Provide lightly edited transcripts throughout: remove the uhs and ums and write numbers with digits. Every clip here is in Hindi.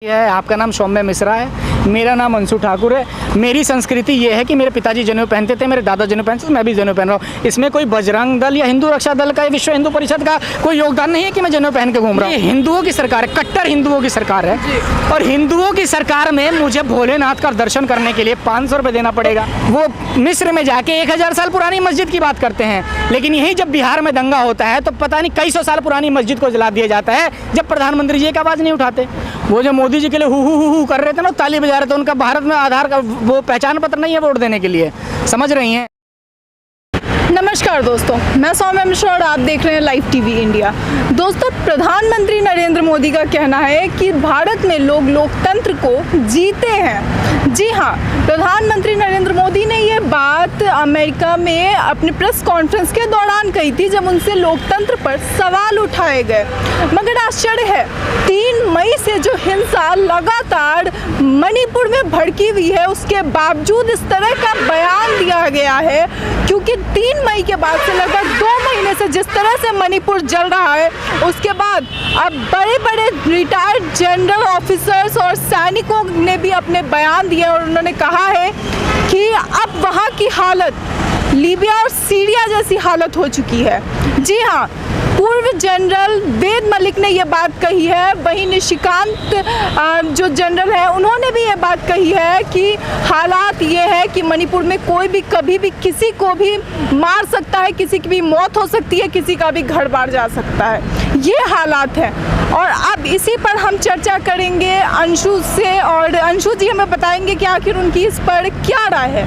है। आपका नाम सौम्य मिश्रा है, मेरा नाम अंशु ठाकुर है। मेरी संस्कृति ये है कि मेरे पिताजी जनेऊ पहनते थे, मेरे दादा जनेऊ पहनते थे, मैं भी जनेऊ पहन रहा हूँ। इसमें कोई बजरंग दल या हिंदू रक्षा दल का या विश्व हिंदू परिषद का कोई योगदान नहीं है कि मैं जनेऊ पहन के घूम रहा हूँ। ये हिंदुओं की सरकार है, कट्टर हिंदुओं की सरकार है। और हिंदुओं की सरकार में मुझे भोलेनाथ का दर्शन करने के लिए 500 रुपये देना पड़ेगा। वो मिस्र में जाके 1000 साल पुरानी मस्जिद की बात करते हैं, लेकिन यही जब बिहार में दंगा होता है तो पता नहीं कई सौ साल पुरानी मस्जिद को जला दिया जाता है, जब प्रधानमंत्री जी एक आवाज़ नहीं उठाते। वो जो मोदी जी के लिए हु कर रहे थे ना, ताली बजा रहे थे, उनका भारत में आधार का वो पहचान पत्र नहीं है वोट देने के लिए, समझ रही हैं। नमस्कार दोस्तों, मैं सौम्य मिश्रा और आप देख रहे हैं लाइव टीवी इंडिया। दोस्तों, प्रधानमंत्री नरेंद्र मोदी का कहना है कि भारत में लोग लोकतंत्र को जीते हैं। जी हाँ, प्रधानमंत्री नरेंद्र मोदी ने ये बात अमेरिका में अपने प्रेस कॉन्फ्रेंस के दौरान कही थी, जब उनसे लोकतंत्र पर सवाल उठाए गए। मगर आश्चर्य है, 3 मई से जो हिंसा लगातार मणिपुर में भड़की हुई है, उसके बावजूद इस तरह का बयान दिया गया है, क्योंकि 3 मई के बाद से लगभग 2 महीने से जिस तरह से मणिपुर जल रहा है, उसके बाद अब बड़े बड़े रिटायर्ड जनरल ऑफिसर्स और सैनिकों ने भी अपने बयान दिए और उन्होंने कहा है कि अब वहाँ की हालत लीबिया और सीरिया जैसी हालत हो चुकी है। जी हाँ, पूर्व जनरल वेद मलिक ने यह बात कही है, वहीं निशिकांत जो जनरल है उन्होंने भी ये बात कही है कि हालात ये है कि मणिपुर में कोई भी कभी भी किसी को भी मार सकता है, किसी की भी मौत हो सकती है, किसी का भी घर बार जा सकता है। ये हालात है और अब इसी पर हम चर्चा करेंगे अंशु से, और अंशु जी हमें बताएंगे कि आखिर उनकी इस पर क्या राय है।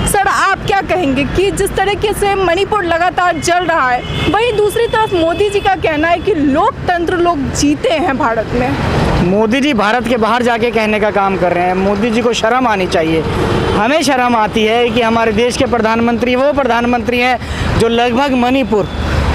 सर, आप क्या कहेंगे कि जिस तरीके से मणिपुर लगातार जल रहा है, वहीं दूसरी तरफ मोदी जी का कहना है कि लोकतंत्र लोग जीते हैं भारत में। मोदी जी भारत के बाहर जाके कहने का काम कर रहे हैं। मोदी जी को शर्म आनी चाहिए। हमें शर्म आती है कि हमारे देश के प्रधानमंत्री वो प्रधानमंत्री हैं जो लगभग मणिपुर,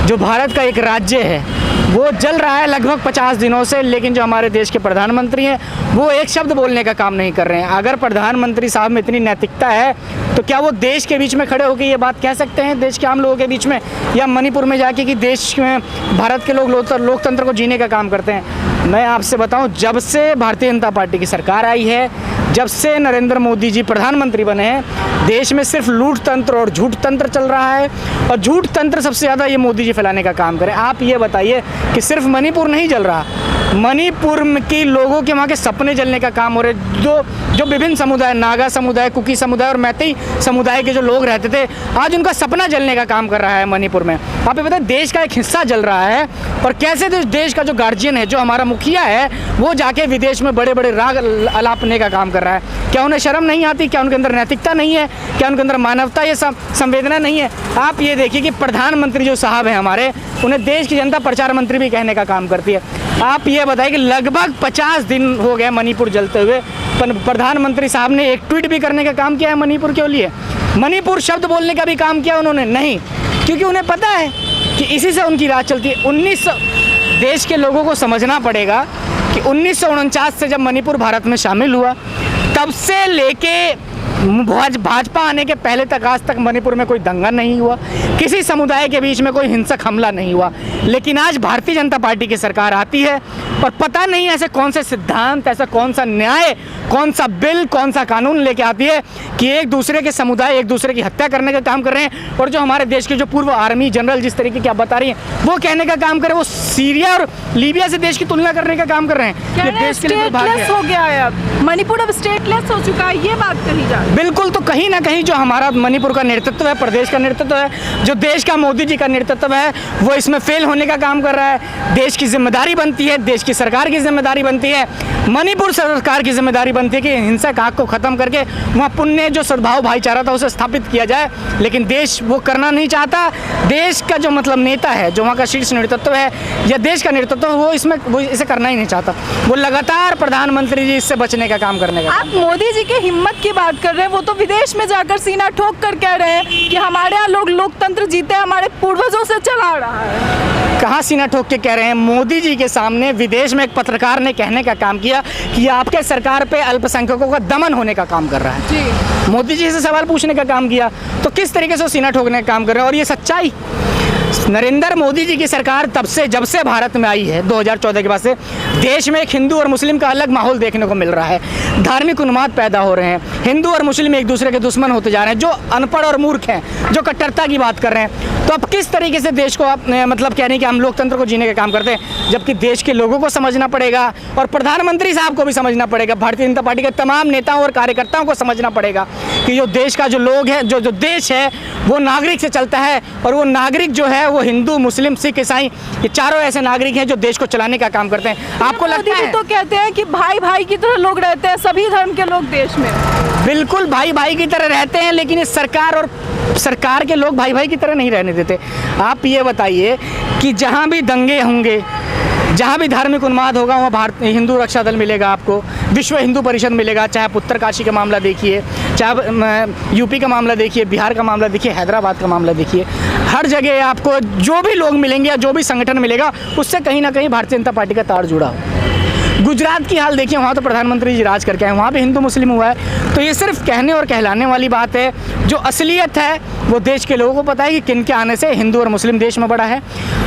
जो भारत का एक राज्य है, वो जल रहा है लगभग 50 दिनों से, लेकिन जो हमारे देश के प्रधानमंत्री हैं वो एक शब्द बोलने का काम नहीं कर रहे हैं। अगर प्रधानमंत्री साहब में इतनी नैतिकता है तो क्या वो देश के बीच में खड़े होकर ये बात कह सकते हैं, देश के आम लोगों के बीच में, या मणिपुर में जाके कि देश में भारत के लोग लोकतंत्र को जीने का काम करते हैं। मैं आपसे बताऊं, जब से भारतीय जनता पार्टी की सरकार आई है, जब से नरेंद्र मोदी जी प्रधानमंत्री बने हैं, देश में सिर्फ लूट तंत्र और झूठ तंत्र चल रहा है, और झूठ तंत्र सबसे ज़्यादा ये मोदी जी फैलाने का काम करें। आप ये बताइए कि सिर्फ मणिपुर नहीं जल रहा, मणिपुर के लोगों के वहाँ के सपने जलने का काम हो रहे। जो विभिन्न समुदाय, नागा समुदाय, कुकी समुदाय और मैतेई समुदाय के जो लोग रहते थे, आज उनका सपना जलने का काम कर रहा है मणिपुर में। आप ये बताइए, देश का एक हिस्सा जल रहा है, और कैसे देश का जो गार्जियन है, जो हमारा मुखिया है, वो जाके विदेश में बड़े बड़े राग अलापने का काम कर रहा है। क्या उन्हें शर्म नहीं आती? क्या उनके अंदर नैतिकता नहीं है? क्या उनके अंदर मानवता या संवेदना नहीं है? आप ये देखिए कि प्रधानमंत्री जो साहब हैं हमारे, उन्हें देश की जनता प्रचार मंत्री भी कहने का काम करती है। आप ये बताइए कि लगभग 50 दिन हो गए मणिपुर जलते हुए, प्रधानमंत्री साहब ने एक ट्वीट भी करने का काम किया है मणिपुर के लिए? मणिपुर शब्द बोलने का भी काम किया उन्होंने? नहीं, क्योंकि उन्हें पता है कि इसी से उनकी राज चलती है। देश के लोगों को समझना पड़ेगा कि 1949 से जब मणिपुर भारत में शामिल हुआ, तब से लेके भाजपा आने के पहले तक आज तक मणिपुर में कोई दंगा नहीं हुआ, किसी समुदाय के बीच में कोई हिंसक हमला नहीं हुआ। लेकिन आज भारतीय जनता पार्टी की सरकार आती है और पता नहीं ऐसे कौन से सिद्धांत, ऐसा कौन सा न्याय, कौन सा बिल, कौन सा कानून लेके आती है कि एक दूसरे के समुदाय एक दूसरे की हत्या करने का काम कर रहे हैं। और जो हमारे देश के जो पूर्व आर्मी जनरल जिस तरीके की आप बता रही हैं, वो कहने का काम करे, वो सीरिया और लीबिया से देश की तुलना करने का काम कर रहे हैं। ये देश के लिए स्टेटलेस हो गया है, अब मणिपुर अब स्टेटलेस हो चुका है, ये बात कही जा रही है। बिल्कुल, तो कहीं ना कहीं जो हमारा मणिपुर का नेतृत्व है, प्रदेश का नेतृत्व है, जो देश का मोदी जी का नेतृत्व है, वो इसमें फेल होने का काम कर रहा है। देश की जिम्मेदारी बनती है, देश की सरकार की जिम्मेदारी बनती है, मणिपुर सरकार की जिम्मेदारी बनती है कि हिंसक आग को खत्म करके वहाँ पुण्य जो सद्भाव भाईचारा था उसे स्थापित किया जाए। लेकिन देश वो करना नहीं चाहता। देश का जो मतलब नेता है, जो वहाँ का शीर्ष नेतृत्व है या देश का नेतृत्व, वो इसे करना ही नहीं चाहता। वो लगातार प्रधानमंत्री जी इससे बचने का काम करने का। आप मोदी जी के हिम्मत की बात कर रहे हैं, वो तो विदेश में जाकर सीना ठोक कर कह रहे हैं कि हमारे यहाँ लोग लोकतंत्र जीते, हमारे पूर्वजों से चला रहा है। कहाँ सीना ठोक के कह रहे हैं? मोदी जी के सामने विदेश में एक पत्रकार ने कहने का काम किया कि आपके सरकार पे अल्पसंख्यकों का दमन होने का काम कर रहा है। जी, मोदी जी से सवाल पूछने का काम किया, तो किस तरीके से वो सीना ठोकने का काम कर रहे हैं? और ये सच्चाई नरेंद्र मोदी जी की सरकार तब से जब से भारत में आई है 2014 के बाद से देश में एक हिंदू और मुस्लिम का अलग माहौल देखने को मिल रहा है। धार्मिक उन्माद पैदा हो रहे हैं, हिंदू और मुस्लिम एक दूसरे के दुश्मन होते जा रहे हैं, जो अनपढ़ और मूर्ख हैं, जो कट्टरता की बात कर रहे हैं। तो अब किस तरीके से देश को आप मतलब कह रहे हैं कि हम लोकतंत्र को जीने का काम करते हैं, जबकि देश के लोगों को समझना पड़ेगा और प्रधानमंत्री साहब को भी समझना पड़ेगा, भारतीय जनता पार्टी के तमाम नेताओं और कार्यकर्ताओं को समझना पड़ेगा कि जो देश का जो लोग है, जो देश है वो नागरिक से चलता है, और वो नागरिक जो है वो हिंदू, मुस्लिम, सिख, ईसाई, ये चारों ऐसे नागरिक हैं जो देश को चलाने का काम करते हैं। आपको लगता है? तो कहते हैं कि भाई भाई की तरह लोग रहते हैं, सभी धर्म के लोग देश में। बिल्कुल भाई भाई की तरह रहते हैं, लेकिन इस सरकार के लोग भाई भाई की तरह नहीं रहने देते। आप ये बताइए कि जहाँ भी दंगे होंगे, जहाँ भी धार्मिक उन्माद होगा, वहाँ भारत हिंदू रक्षा दल मिलेगा, आपको विश्व हिंदू परिषद मिलेगा। चाहे आप उत्तरकाशी का मामला देखिए, चाहे यूपी का मामला देखिए, बिहार का मामला देखिए, हैदराबाद का मामला देखिए, हर जगह आपको जो भी लोग मिलेंगे या जो भी संगठन मिलेगा उससे कहीं ना कहीं भारतीय जनता पार्टी का तार जुड़ा हो। गुजरात की हाल देखिए, वहाँ तो प्रधानमंत्री जी राज करके आए, वहाँ पे हिंदू मुस्लिम हुआ है। तो ये सिर्फ कहने और कहलाने वाली बात है। जो असलियत है वो देश के लोगों को पता है कि किन के आने से हिंदू और मुस्लिम देश में बढ़ा है।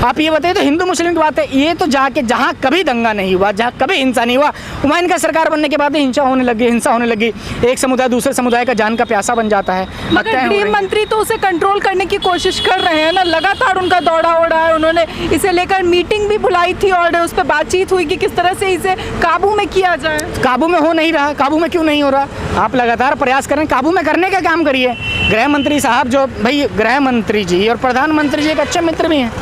आप ये बताइए, तो हिंदू मुस्लिम की बात है, ये तो जाके जहाँ कभी दंगा नहीं हुआ, जहाँ कभी हिंसा नहीं हुआ, वहाँ इनका सरकार बनने के बाद हिंसा होने लगी। एक समुदाय दूसरे समुदाय का जान का प्यासा बन जाता है। मगर गृह मंत्री तो उसे कंट्रोल करने की कोशिश कर रहे हैं ना, लगातार उनका दौड़ा हो रहा है। उन्होंने इसे लेकर मीटिंग भी बुलाई थी और उस पर बातचीत हुई कि किस तरह से इसे काबू में किया जाए। काबू में हो नहीं रहा। काबू में क्यों नहीं हो रहा? आप लगातार प्रयास करें, काबू में करने का काम करिए। गृह मंत्री साहब, जो भाई गृह मंत्री जी और प्रधानमंत्री जी एक अच्छे मित्र भी हैं,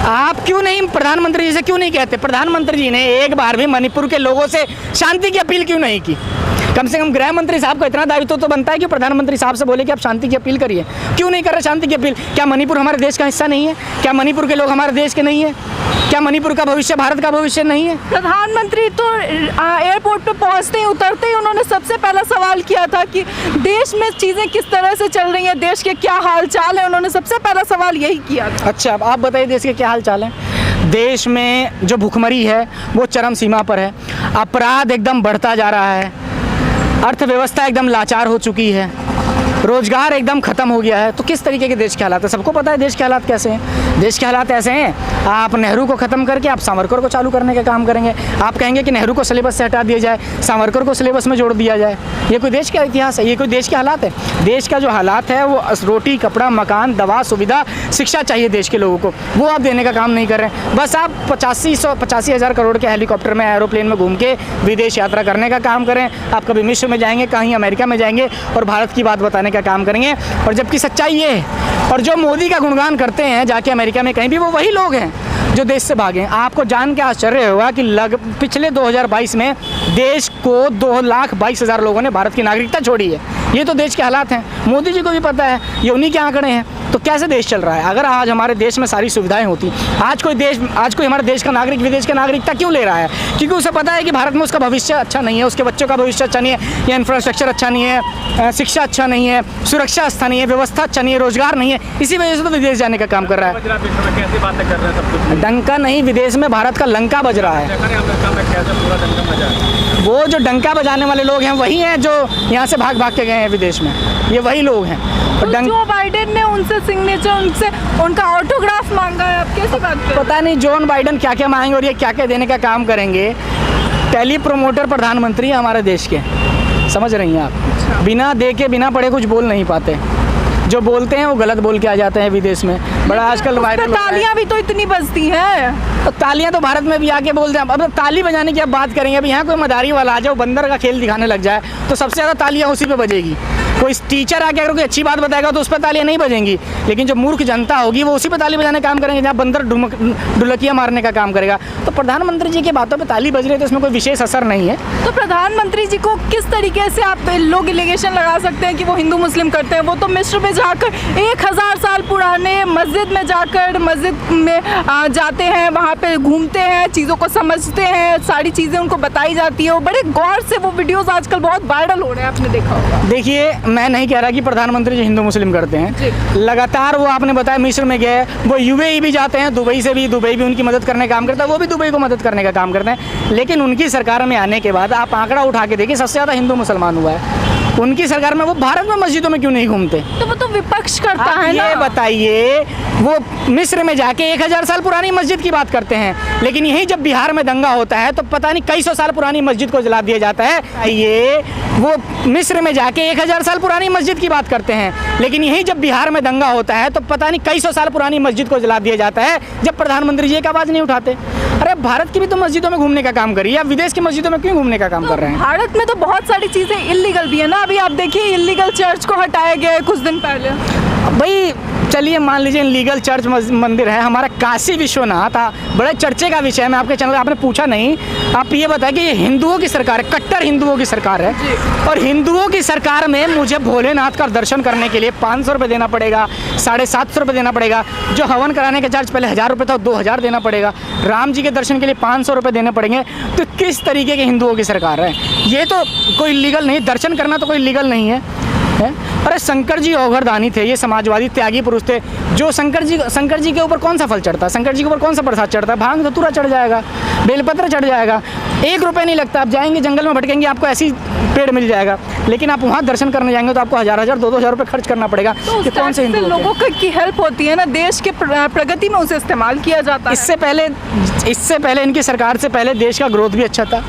आप क्यों नहीं प्रधानमंत्री जी से क्यों नहीं कहते? प्रधानमंत्री जी ने एक बार भी मणिपुर के लोगों से शांति की अपील क्यों नहीं की? कम से कम गृह मंत्री साहब का इतना दायित्व तो बनता है कि प्रधानमंत्री साहब से बोले कि आप शांति की अपील करिए। क्यों नहीं कर रहे शांति की अपील? क्या मणिपुर हमारे देश का हिस्सा नहीं है? क्या मणिपुर के लोग हमारे देश के नहीं है? क्या मणिपुर का भविष्य भारत का भविष्य नहीं है? प्रधानमंत्री तो एयरपोर्ट पे पहुंचते ही उतरते ही उन्होंने सबसे पहला सवाल किया था कि देश में चीज़ें किस तरह से चल रही हैं, देश के क्या हाल चाल है। उन्होंने सबसे पहला सवाल यही किया था। अच्छा, आप बताइए देश के क्या हाल चाल है? देश में जो भुखमरी है वो चरम सीमा पर है, अपराध एकदम बढ़ता जा रहा है, अर्थव्यवस्था एकदम लाचार हो चुकी है, रोजगार एकदम खत्म हो गया है। तो किस तरीके के देश के हालात है? सबको पता है देश के हालात कैसे हैं। देश के हालात ऐसे हैं, आप नेहरू को ख़त्म करके आप सावरकर को चालू करने का काम करेंगे। आप कहेंगे कि नेहरू को सिलेबस से हटा दिया जाए, सावरकर को सिलेबस में जोड़ दिया जाए। ये कोई देश का इतिहास है? ये कोई देश के हालात है? देश का जो हालात है वो रोटी, कपड़ा, मकान, दवा, सुविधा, शिक्षा चाहिए देश के लोगों को, वो आप देने का काम नहीं कर रहे हैं। बस आप 85,000 करोड़ के हेलीकॉप्टर में, एरोप्लेन में घूम के विदेश यात्रा करने का काम करें। आप कभी मिस्र में जाएंगे, कहीं अमेरिका में जाएंगे और भारत की बात बताने का काम करेंगे। और जबकि सच्चाई ये है, और जो मोदी का गुणगान करते हैं जाके अमेरिका में कहीं भी, वो वही लोग हैं जो देश से भागे। आपको जान के आश्चर्य होगा कि पिछले 2022 में देश को 2,22,000 लोगों ने भारत की नागरिकता छोड़ी है। ये तो देश के हालात हैं, मोदी जी को भी पता है, ये उन्हीं के आंकड़े हैं। तो कैसे देश चल रहा है? अगर आज हमारे देश में सारी सुविधाएं होती, आज कोई हमारे देश का नागरिक विदेश का नागरिकता क्यों ले रहा है? क्योंकि उसे पता है कि भारत में उसका भविष्य अच्छा नहीं है, उसके बच्चों का भविष्य अच्छा नहीं है, या इंफ्रास्ट्रक्चर अच्छा नहीं है, शिक्षा अच्छा नहीं है, सुरक्षा अच्छा नहीं है, व्यवस्था अच्छा नहीं है, रोजगार नहीं है। इसी वजह से तो विदेश जाने का काम कर रहा है। कैसी बातें कर रहे हैं सब कुछ? डंका नहीं, विदेश में भारत का लंका बज रहा है। वो जो डंका बजाने वाले लोग हैं वही हैं जो यहाँ से भाग भाग के गए हैं विदेश में, ये वही लोग हैं। तो जो बाइडेन ने उनसे सिग्नेचर, उनसे उनका ऑटोग्राफ मांगा है, आप कैसी बात कर? पता नहीं जॉन बाइडेन क्या क्या मांगेंगे और ये क्या क्या देने का काम करेंगे। टेली प्रोमोटर प्रधानमंत्री है हमारे देश के, समझ रही हैं आप? बिना दे के, बिना पढ़े कुछ बोल नहीं पाते। जो बोलते हैं वो गलत बोल के आ जाते हैं विदेश में। बड़ा आजकल वायरल, तालियां भी तो इतनी बजती हैं। तो तालियां तो भारत में भी आके बोलते हैं। अब ताली बजाने की अब बात करेंगे, अब यहाँ कोई मदारी वाला आ जाए, बंदर का खेल दिखाने लग जाए तो सबसे ज़्यादा तालियां उसी पे बजेगी। कोई टीचर आके अगर कोई अच्छी बात बताएगा तो उस पर तालियां नहीं बजेंगी, लेकिन जो मूर्ख जनता होगी वो उसी पे ताली बजाने का काम करेंगे, जहाँ बंदर ढुलकियाँ मारने का काम करेगा। तो प्रधानमंत्री जी की बातों पर ताली बज रही है तो इसमें कोई विशेष असर नहीं है। तो प्रधानमंत्री जी को किस तरीके से आप लोग एलिगेशन लगा सकते हैं कि वो हिंदू मुस्लिम करते हैं? वो तो मिस्र में जाकर 1000 साल पुराने मस्जिद में जाकर मस्जिद में जाते हैं, वहाँ पे घूमते हैं, चीज़ों को समझते हैं, सारी चीज़ें उनको बताई जाती है। वो बड़े गौर से वो वीडियोस आजकल बहुत वायरल हो रहे हैं, आपने देखा होगा। देखिए, मैं नहीं कह रहा कि प्रधानमंत्री जी हिंदू मुस्लिम करते हैं, लगातार वो आपने बताया मिस्र में गए, वो यूएई भी जाते हैं, दुबई भी उनकी मदद करने का काम करता है, वो भी दुबई को मदद करने का काम करते हैं। लेकिन उनकी सरकार में आने के बाद आप आंकड़ा उठा के देखिए, सबसे ज़्यादा हिंदू मुसलमान हुआ है उनकी सरकार में। वो भारत में मस्जिदों में क्यों नहीं घूमते? तो वो तो विपक्ष करता आप है ना। ये बताइए, वो मिस्र में जाके 1000 साल पुरानी मस्जिद की बात करते हैं, लेकिन यही जब बिहार में दंगा होता है तो पता नहीं कई सौ साल पुरानी मस्जिद को जला दिया जाता है। ये वो मिस्र में जाके 1000 साल पुरानी मस्जिद की बात करते हैं, लेकिन यही जब बिहार में दंगा होता है तो पता नहीं कई सौ साल पुरानी मस्जिद को जला दिया जाता है, जब प्रधानमंत्री जी एक आवाज़ नहीं उठाते। अरे भारत की भी तो मस्जिदों में घूमने का काम करिए, आप विदेश की मस्जिदों में क्यों घूमने का काम कर रहे हैं? भारत में तो बहुत सारी चीजें इलीगल भी है ना। अभी आप देखिए, इलीगल चर्च को हटाया गया है कुछ दिन पहले। भाई चलिए मान लीजिए लीगल चर्च मंदिर है, हमारा काशी विश्वनाथ बड़े चर्चे का विषय है। मैं आपके चैनल आपने पूछा नहीं, आप ये बताएं कि ये हिंदुओं की सरकार है, कट्टर हिंदुओं की सरकार है, और हिंदुओं की सरकार में मुझे भोलेनाथ का दर्शन करने के लिए 500 रुपये देना पड़ेगा, 750 रुपये देना पड़ेगा। जो हवन कराने का चार्ज पहले 1000 रुपये था, 2000 देना पड़ेगा। राम जी के दर्शन के लिए 500 रुपये देने पड़ेंगे। तो किस तरीके के हिंदुओं की सरकार है? ये तो कोई लीगल नहीं, दर्शन करना तो कोई लीगल नहीं है। अरे शंकर जी औघरदानी थे, ये समाजवादी त्यागी पुरुष थे। जो शंकर जी के ऊपर कौन सा फल चढ़ता है? शंकर जी के ऊपर कौन सा प्रसाद चढ़ता है? भांग धतूरा चढ़ जाएगा, बेलपत्र चढ़ जाएगा, 1 रुपये नहीं लगता। आप जाएंगे जंगल में भटकेंगे, आपको ऐसी पेड़ मिल जाएगा, लेकिन आप वहाँ दर्शन करने जाएंगे तो आपको 1000 2,000 रुपये खर्च करना पड़ेगा। तो कौन से लोगों की हेल्प होती है ना, देश के प्रगति में उसे इस्तेमाल किया जाता है। इससे पहले इनकी सरकार से पहले देश का ग्रोथ भी अच्छा था,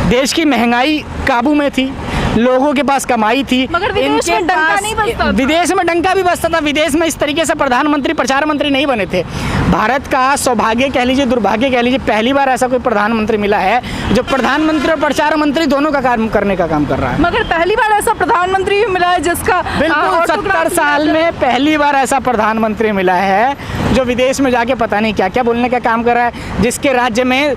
देश की महंगाई काबू में थी, लोगों के पास कमाई थी। मगर विदेश में डंका नहीं बजता था। विदेश में डंका भी बजता था। विदेश में इस तरीके से प्रधानमंत्री प्रचार मंत्री नहीं बने थे। भारत का सौभाग्य कह लीजिए, दुर्भाग्य कह लीजिए, पहली बार ऐसा कोई प्रधानमंत्री मिला है जो प्रधानमंत्री और प्रचार मंत्री दोनों का काम करने का काम कर रहा है। मगर पहली बार ऐसा प्रधानमंत्री भी मिला है जिसका बिल्कुल 70 साल में पहली बार ऐसा प्रधानमंत्री मिला है जो विदेश में जाके पता नहीं क्या क्या बोलने का काम कर रहा है, जिसके राज्य में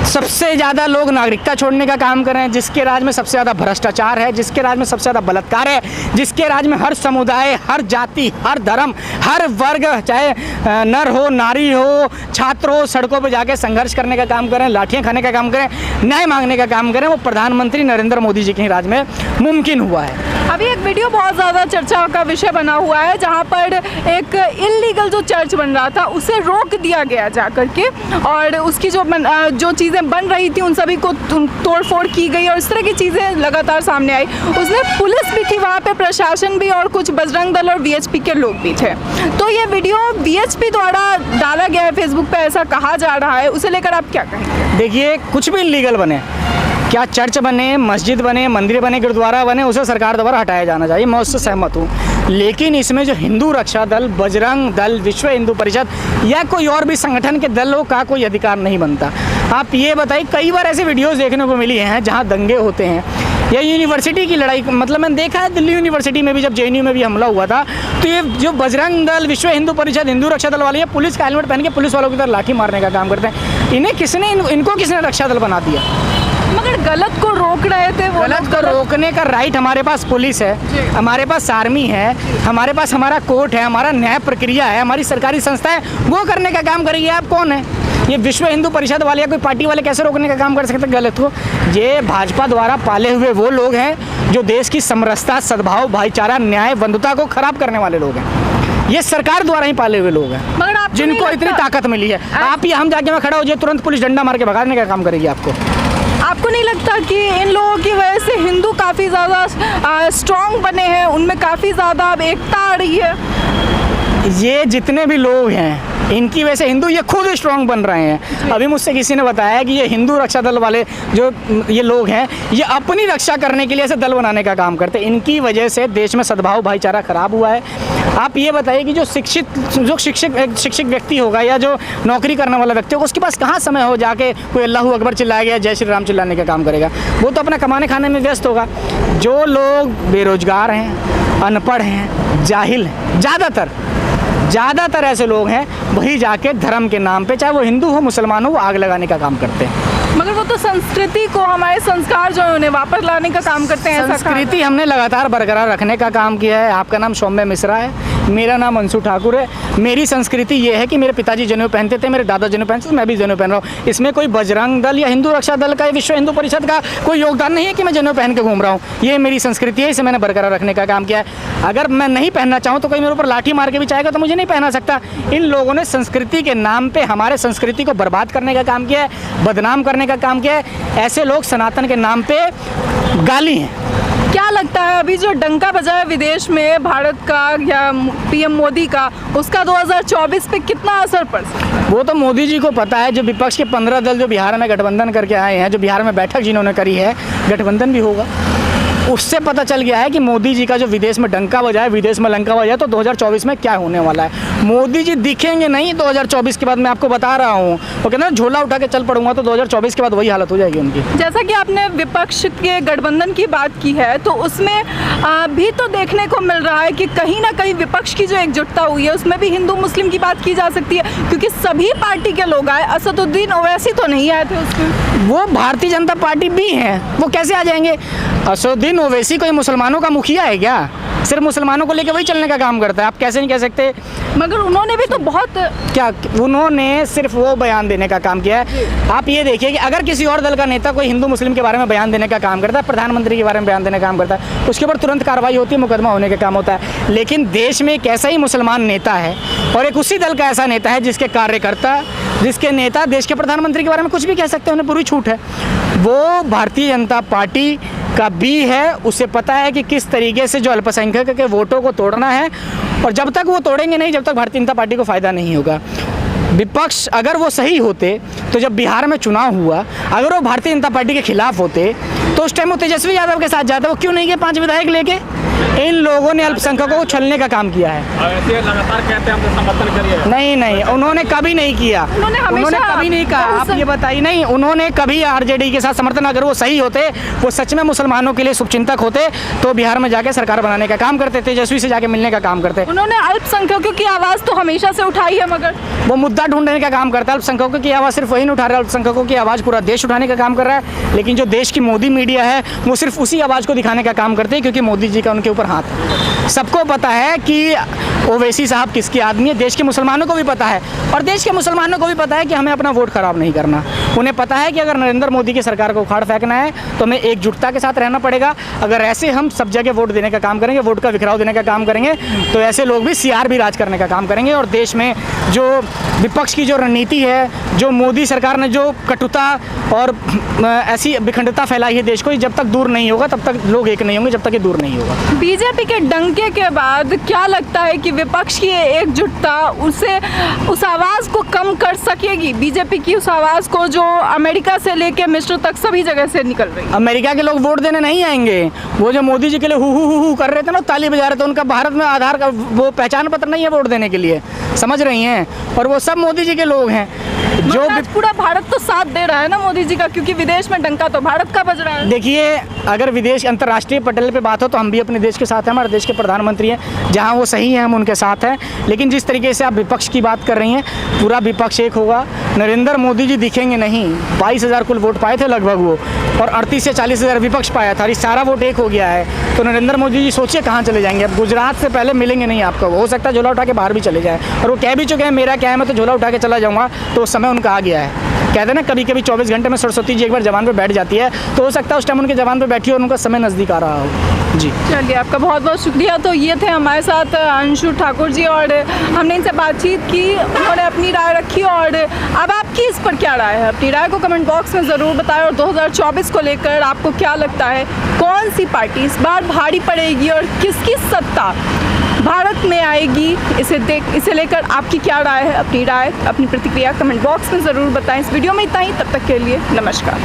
सबसे ज़्यादा लोग नागरिकता छोड़ने का काम कर रहे हैं, जिसके राज्य में सबसे ज़्यादा भ्रष्टाचार है, जिसके राज्य में सबसे ज़्यादा बलात्कार है, जिसके राज्य में हर समुदाय, हर जाति, हर धर्म, हर वर्ग, चाहे नर हो नारी हो, छात्र हो, सड़कों पर जाके संघर्ष करने का काम करें, लाठियाँ खाने का काम करें, न्याय मांगने का काम करें, वो प्रधानमंत्री नरेंद्र मोदी जी के ही राज में मुमकिन हुआ है। अभी एक वीडियो बहुत ज़्यादा चर्चा का विषय बना हुआ है, जहाँ पर एक इलीगल जो चर्च बन रहा था उसे रोक दिया गया जा करके, और उसकी जो चीज़ें बन रही थी उन सभी को तोड़फोड़ की गई, और इस तरह की चीज़ें लगातार सामने आई। उसमें पुलिस भी थी वहाँ पे, प्रशासन भी, और कुछ बजरंग दल और वीएचपी के लोग भी थे। तो ये वीडियो वीएचपी द्वारा डाला गया है फेसबुक पे, ऐसा कहा जा रहा है, उसे लेकर आप क्या कहेंगे? देखिए, कुछ भी इलीगल बने, क्या चर्च बने, मस्जिद बने, मंदिर बने, गुरुद्वारा बने, उसे सरकार द्वारा हटाया जाना चाहिए, मैं उससे सहमत हूँ। लेकिन इसमें जो हिंदू रक्षा दल, बजरंग दल, विश्व हिंदू परिषद या कोई और भी संगठन के दलों का कोई अधिकार नहीं बनता। आप ये बताइए, कई बार ऐसे वीडियोस देखने को मिली हैं जहाँ दंगे होते हैं या यूनिवर्सिटी की लड़ाई, मतलब मैंने देखा है दिल्ली यूनिवर्सिटी में भी जब जेएनयू में भी हमला हुआ था, तो ये जो बजरंग दल, विश्व हिंदू परिषद, हिंदू रक्षा दल वाले, ये पुलिस का हेलमेट पहन के पुलिस वालों की तरह लाठी मारने का काम करते हैं। इनको किसने रक्षा दल बना दिया? मगर गलत को रोक रहे थे वो। गलत को रोकने का राइट हमारे पास पुलिस है, हमारे पास आर्मी है, हमारे पास हमारा कोर्ट है, हमारा न्याय प्रक्रिया है, हमारी सरकारी संस्था है, वो करने का काम करेगी। आप कौन है? ये विश्व हिंदू परिषद वाले या कोई पार्टी वाले कैसे रोकने का काम कर सकते हैं गलत को? ये भाजपा द्वारा पाले हुए वो लोग हैं जो देश की समरसता, सद्भाव, भाईचारा, न्याय, बंधुता को खराब करने वाले लोग हैं। ये सरकार द्वारा ही पाले हुए लोग हैं, मगर आप जिनको इतनी ताकत मिली है। आप ये हम जाके में खड़ा हो जाए, तुरंत पुलिस डंडा मार के भगाने का काम करेगी आपको। आपको नहीं लगता कि इन लोगों की वजह से हिंदू काफ़ी ज़्यादा स्ट्रॉन्ग बने हैं, उनमें काफ़ी ज़्यादा अब एकता आ रही है? ये जितने भी लोग हैं इनकी वजह से हिंदू ये खुद स्ट्रॉन्ग बन रहे हैं। अभी मुझसे किसी ने बताया कि ये हिंदू रक्षा दल वाले जो ये लोग हैं, ये अपनी रक्षा करने के लिए ऐसे दल बनाने का काम करते हैं। इनकी वजह से देश में सद्भाव, भाईचारा खराब हुआ है। आप ये बताइए कि जो शिक्षित व्यक्ति होगा या जो नौकरी करने वाला व्यक्ति होगा, उसके पास कहाँ समय हो जाके कोई अल्लाहू अकबर चिल्लाएगा, जय श्री राम चिल्लाने का काम करेगा? वो तो अपना कमाने खाने में व्यस्त होगा। जो लोग बेरोजगार हैं, अनपढ़ हैं, जाहिल हैं, ज़्यादातर ऐसे लोग हैं, वही जाके धर्म के नाम पे, चाहे वो हिंदू हो मुसलमान हो, वो आग लगाने का काम करते हैं। मगर वो तो संस्कृति को, हमारे संस्कार जो है उन्हें वापस लाने का काम करते हैं। संस्कृति हमने लगातार बरकरार रखने का काम किया है। आपका नाम सौम्य मिश्रा है, मेरा नाम अंशु ठाकुर है। मेरी संस्कृति ये है कि मेरे पिताजी जनेऊ पहनते थे, मेरे दादा जनेऊ पहनते थे, मैं भी जनेऊ पहन रहा हूँ। इसमें कोई बजरंग दल या हिंदू रक्षा दल का या विश्व हिंदू परिषद का कोई योगदान नहीं है कि मैं जनेऊ पहन के घूम रहा हूँ। ये मेरी संस्कृति है, इसे मैंने बरकरार रखने का काम किया है। अगर मैं नहीं पहनना चाहूँ तो कोई मेरे ऊपर लाठी मार के भी चाहेगा तो मुझे नहीं पहना सकता। इन लोगों ने संस्कृति के नाम पे हमारे संस्कृति को बर्बाद करने का काम किया है, बदनाम करने का काम किया है। ऐसे लोग सनातन के नाम पे गाली हैं। क्या लगता है अभी जो डंका बजा है विदेश में भारत का या पीएम मोदी का, उसका 2024 पे कितना असर पड़ सकता है? वो तो मोदी जी को पता है। जो विपक्ष के 15 दल जो बिहार में गठबंधन करके आए हैं, जो बिहार में बैठक जिन्होंने करी है, गठबंधन भी होगा। उससे पता चल गया है कि मोदी जी का जो विदेश में डंका बजा है, विदेश में लंका बजा है, तो 2024 में क्या होने वाला है। मोदी जी दिखेंगे नहीं 2024 के बाद, मैं आपको बता रहा हूँ। वो कहते हैं झोला उठा के चल पड़ूंगा, तो 2024 के बाद वही हालत हो जाएगी उनकी। जैसा कि आपने विपक्ष के गठबंधन की बात की है, तो उसमें भी तो देखने को मिल रहा है कि कहीं ना कहीं विपक्ष की जो एकजुटता हुई है उसमें भी हिंदू मुस्लिम की बात की जा सकती है, क्योंकि सभी पार्टी के लोग आए। असदुद्दीन ओवैसी तो नहीं आए थे उसमें। वो भारतीय जनता पार्टी भी है, वो कैसे आ जाएंगे? असदुद्दीन ओवैसी कोई मुसलमानों का मुखिया है क्या? सिर्फ मुसलमानों को लेकर वही चलने का काम करता है। आप कैसे नहीं कह सकते? मगर उन्होंने भी तो बहुत क्या उन्होंने सिर्फ वो बयान देने का काम किया है। आप ये देखिए कि अगर किसी और दल का नेता कोई हिंदू मुस्लिम के बारे में बयान देने का काम करता है, प्रधानमंत्री के बारे में बयान देने का काम करता है, उसके ऊपर तुरंत कार्रवाई होती है, मुकदमा होने का काम होता है। लेकिन देश में एक ऐसा ही मुसलमान नेता है और एक उसी दल का ऐसा नेता है जिसके कार्यकर्ता, जिसके नेता देश के प्रधानमंत्री के बारे में कुछ भी कह सकते हैं, उन्हें पूरी छूट है। वो भारतीय जनता पार्टी का भी है। उसे पता है कि किस तरीके से जो अल्पसंख्यक के वोटों को तोड़ना है, और जब तक वो तोड़ेंगे नहीं, जब तक भारतीय जनता पार्टी को फ़ायदा नहीं होगा। विपक्ष अगर वो सही होते तो जब बिहार में चुनाव हुआ, अगर वो भारतीय जनता पार्टी के खिलाफ होते तो उस टाइम वो तेजस्वी यादव के साथ जाते। वो क्यों नहीं गए 5 विधायक लेके? इन लोगों ने अल्पसंख्यकों को छलने का काम किया है। ऐसे लगातार कहते हैं हमसे समर्थन करिए। नहीं, उन्होंने कभी नहीं किया। उन्होंने कभी नहीं कहा। आप ये बताइए, नहीं, उन्होंने कभी आरजेडी के साथ समर्थन, अगर वो सही होते, वो सच में मुसलमानों के लिए शुभचिंतक होते, तो बिहार में जाके सरकार बनाने का काम करते, तेजस्वी से जाके मिलने का काम करते। उन्होंने अल्पसंख्यकों की आवाज़ तो हमेशा से उठाई है, मगर वो मुद्दा ढूंढने का काम करता है। अल्पसंख्यकों की आवाज़ सिर्फ वही नहीं उठा रहा है, अल्पसंख्यकों की आवाज़ पूरा देश उठाने का काम कर रहा है। लेकिन जो देश की मोदी मीडिया है, वो सिर्फ उसी आवाज़ को दिखाने का काम करते हैं, क्योंकि मोदी जी का उनके ऊपर हाथ है। सबको पता है कि ओवैसी साहब किसके आदमी है। देश के मुसलमानों को भी पता है, और देश के मुसलमानों को भी पता है कि हमें अपना वोट खराब नहीं करना। उन्हें पता है कि अगर नरेंद्र मोदी की सरकार को उखाड़ फेंकना है तो हमें एकजुटता के साथ रहना पड़ेगा। अगर ऐसे हम सब जगह वोट देने का काम करेंगे, वोट का बिखराव देने का काम करेंगे, तो ऐसे लोग भी सीआर भी राज करने का काम करेंगे। और देश में जो विपक्ष की जो रणनीति है, जो मोदी सरकार ने जो कटुता और ऐसी विखंडता फैलाई है देश को, जब तक दूर नहीं होगा तब तक लोग एक नहीं होंगे, जब तक ये दूर नहीं होगा। बीजेपी के डंके के बाद क्या लगता है कि विपक्ष की एकजुटता उस आवाज़ को कम कर सकेगी? बीजेपी की उस आवाज़ को जो अमेरिका से लेके मिस्र तक सभी जगह से निकल रही है। अमेरिका के लोग वोट देने नहीं आएंगे। वो जो मोदी जी के लिए हु कर रहे थे ना, ताली बजा रहे थे, उनका भारत में आधार का वो पहचान पत्र नहीं है वोट देने के लिए, समझ रही हैं? और वो सब मोदी जी के लोग हैं। जो पूरा भारत तो साथ दे रहा है ना मोदी जी का, क्योंकि विदेश में डंका तो भारत का बज रहा है। देखिए, अगर विदेश अंतर्राष्ट्रीय पटल पे बात हो तो हम भी अपने देश के साथ हैं। हमारे देश के प्रधानमंत्री हैं, जहां वो सही हैं हम उनके साथ हैं। लेकिन जिस तरीके से आप विपक्ष की बात कर रही हैं, पूरा विपक्ष एक होगा। नरेंद्र मोदी जी दिखेंगे नहीं। 22,000 कुल वोट पाए थे लगभग वो, और 38 से 40,000 विपक्ष पाया था। इस सारा वोट एक हो गया है, तो नरेंद्र मोदी जी सोचिए कहाँ चले जाएंगे। अब गुजरात से पहले मिलेंगे नहीं आपको। हो सकता है झोला उठा के बाहर भी चले जाए, और वो कह भी चुके हैं मेरा क्या है, मैं तो झोला उठा के चला जाऊँगा। तो उस समय उनका आ गया है। कहते हैं ना, कभी कभी 24 घंटे में सरस्वती जी एक बार जवान पे बैठ जाती है, तो हो सकता है उस टाइम उनके जवान पे बैठी और उनका समय नज़दीक आ रहा हो। जी चलिए, आपका बहुत बहुत शुक्रिया। तो ये थे हमारे साथ अंशु ठाकुर जी, और हमने इनसे बातचीत की, उन्होंने अपनी राय रखी। और अब आपकी इस पर क्या राय है? अपनी राय को कमेंट बॉक्स में ज़रूर बताएं। और 2024 को लेकर आपको क्या लगता है, कौन सी पार्टी इस बार भारी पड़ेगी और किसकी सत्ता भारत में आएगी? इसे लेकर आपकी क्या राय है? अपनी राय, अपनी प्रतिक्रिया कमेंट बॉक्स में ज़रूर बताएं। इस वीडियो में इतना ही, तब तक के लिए नमस्कार।